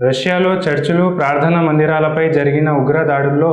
రష్యాలో చర్చిలు, ప్రార్థనా మందిరాలపై జరిగిన ఉగ్ర దాడుల్లో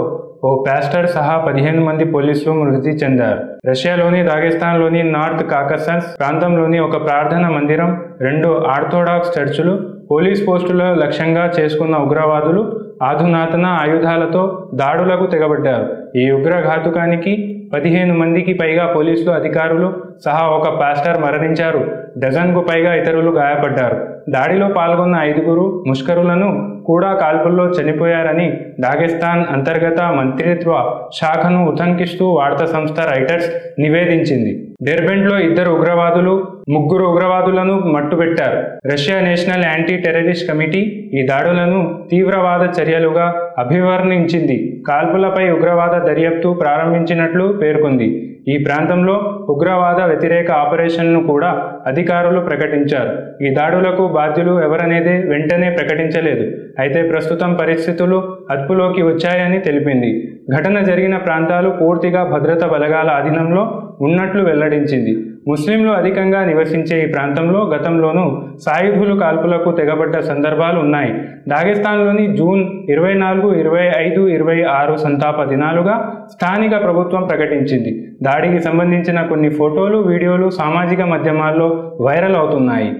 ఓ పాస్టర్ సహా 15 మంది పోలీసులు మృతి చెందారు. రష్యాలోని దాగెస్తాన్లోని నార్త్ కాకసస్ ప్రాంతంలోని ఒక ప్రార్థనా మందిరం, 2 ఆర్థోడాక్స్ చర్చిలు, పోలీస్ పోస్టుల లక్ష్యంగా చేసుకున్న ఉగ్రవాదులు అధునాతన ఆయుధాలతో దాడులకు తెగబడ్డారు. ఈ ఉగ్రఘాతుకానికి 15 మందికి పైగా పోలీసులు అధికారులు సహా ఒక పాస్టర్ మరణించారు. డజన్కు పైగా ఇతరులు గాయపడ్డారు. దాడిలో పాల్గొన్న 5 ముష్కరులను కూడా కాల్పుల్లో చనిపోయారని దాగెస్తాన్ అంతర్గత మంత్రిత్వ శాఖను ఉటంకిస్తూ వార్తా సంస్థ రాయిటర్స్ నివేదించింది. డెర్బెంట్లో 2 ఉగ్రవాదులు, 3 ఉగ్రవాదులను మట్టుబెట్టారు. Russia national anti terrorist committee ఈ దాడులను తీవ్రవాద చర్యలుగా అభివర్ణించింది. కాల్పులపై ఉగ్రవాద దర్యాప్తు ప్రారంభించినట్లు పేర్కొంది. ఈ ప్రాంతంలో ఉగ్రవాద వ్యతిరేక ఆపరేషన్ను కూడా అధికారులు ప్రకటించారు. ఈ దాడులకు బాధ్యులు ఎవరనేది వెంటనే ప్రకటించలేదు. అయితే ప్రస్తుతం పరిస్థితులు అదుపులోకి వచ్చాయని తెలిపింది. ఘటన జరిగిన ప్రాంతాలు పూర్తిగా భద్రతా బలగాల అధీనంలో ఉన్నట్లు వెల్లడించింది. ముస్లింలు అధికంగా నివసించే ఈ ప్రాంతంలో గతంలోనూ సాయుధులు కాల్పులకు తెగబడ్డ సందర్భాలు ఉన్నాయి. దాగెస్తాన్లోని జూన్ 24, 25, 26 సంతాప దినాలుగా స్థానిక ప్రభుత్వం ప్రకటించింది. దాడికి సంబంధించిన కొన్ని ఫోటోలు, వీడియోలు సామాజిక మాధ్యమాల్లో వైరల్ అవుతున్నాయి.